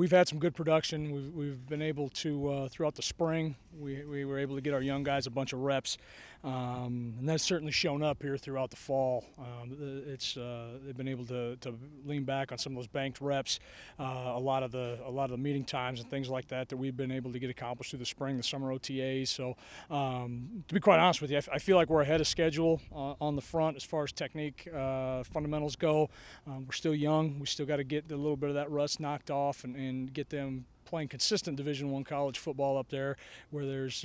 we've had some good production. We've been able to throughout the spring. We were able to get our young guys a bunch of reps, and that's certainly shown up here throughout the fall. They've been able to lean back on some of those banked reps, a lot of the meeting times and things like that we've been able to get accomplished through the spring, the summer OTAs. So to be quite honest with you, I feel like we're ahead of schedule on the front as far as technique fundamentals go. We're still young. We still got to get a little bit of that rust knocked off and get them playing consistent Division I college football up there, where there's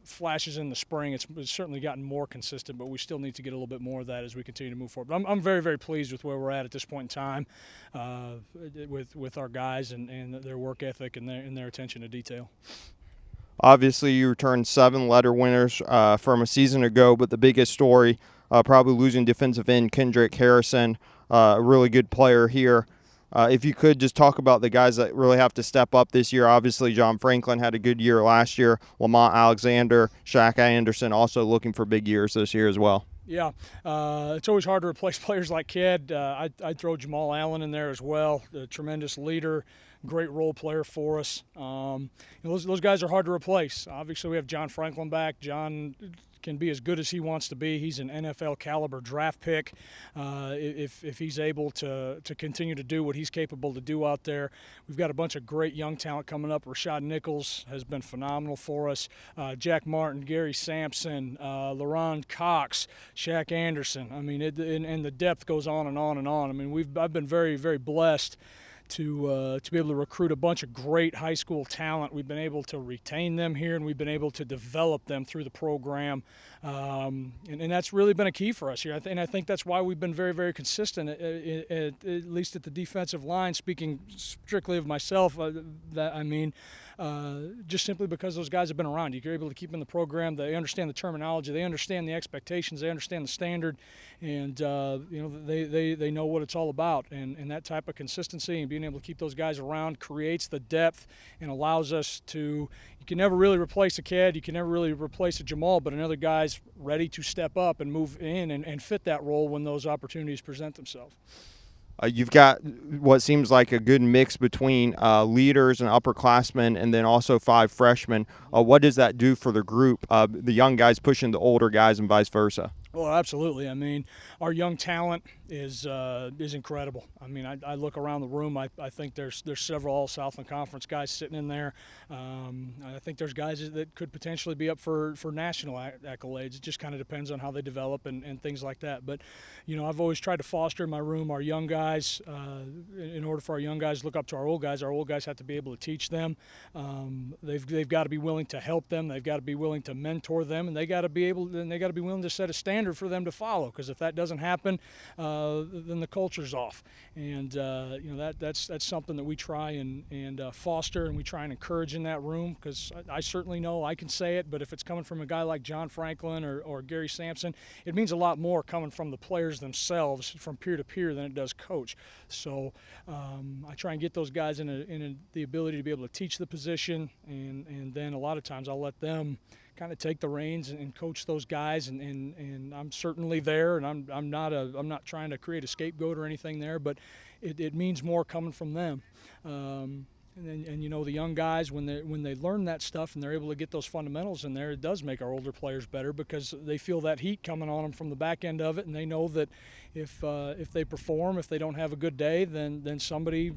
flashes in the spring. It's certainly gotten more consistent, but we still need to get a little bit more of that as we continue to move forward. But I'm very, very pleased with where we're at this point in time with our guys and their work ethic and their attention to detail. Obviously, you returned 7 letter winners from a season ago, but the biggest story, probably losing defensive end Kendrick Harrison, a really good player here. If you could just talk about the guys that really have to step up this year. Obviously, John Franklin had a good year last year. Lamont Alexander, Shaq Anderson also looking for big years this year as well. Yeah, it's always hard to replace players like Ked. I'd throw Jamal Allen in there as well, a tremendous leader, great role player for us. Those guys are hard to replace. Obviously, we have John Franklin back. John can be as good as he wants to be. He's an NFL caliber draft pick. If he's able to continue to do what he's capable to do out there, we've got a bunch of great young talent coming up. Rashad Nichols has been phenomenal for us. Jack Martin, Gary Sampson, LaRon Cox, Shaq Anderson. I mean, and the depth goes on and on and on. I mean, I've been very, very blessed to be able to recruit a bunch of great high school talent. We've been able to retain them here, and we've been able to develop them through the program, and that's really been a key for us here. And I think that's why we've been very, very consistent, at least at the defensive line. Speaking strictly of myself, just simply because those guys have been around. You're able to keep them in the program. They understand the terminology. They understand the expectations. They understand the standard, and they know what it's all about. And that type of consistency and being able to keep those guys around creates the depth and allows us to. You can never really replace a Ked. You can never really replace a Jamal, but another guy's ready to step up and move in and fit that role when those opportunities present themselves. You've got what seems like a good mix between leaders and upperclassmen and then also 5 freshmen. What does that do for the group, the young guys pushing the older guys and vice versa? Well, absolutely. I mean, our young talent is incredible. I mean, I look around the room. I think there's several All-Southland Conference guys sitting in there. I think there's guys that could potentially be up for national accolades. It just kind of depends on how they develop and things like that. But, I've always tried to foster in my room our young guys. In order for our young guys to look up to our old guys have to be able to teach them. They've got to be willing to help them. They've got to be willing to mentor them, and they got to be willing to set a standard for them to follow, because if that doesn't happen, then the culture's off. And that's something that we try and foster, and we try and encourage in that room, because I certainly know I can say it, but if it's coming from a guy like John Franklin or Gary Sampson, it means a lot more coming from the players themselves, from peer to peer, than it does coach. So I try and get those guys in the ability to be able to teach the position, and then a lot of times I'll let them kind of take the reins and coach those guys, and I'm certainly there, and I'm not trying to create a scapegoat or anything there, but it means more coming from them. And the young guys, when they learn that stuff and they're able to get those fundamentals in there, it does make our older players better, because they feel that heat coming on them from the back end of it, and they know that if they perform, if they don't have a good day, then somebody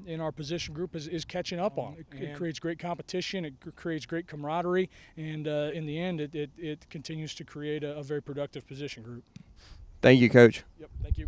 in our position group is catching up on it. It creates great competition, it creates great camaraderie, and in the end, it continues to create a very productive position group. Thank you, Coach. Yep, thank you.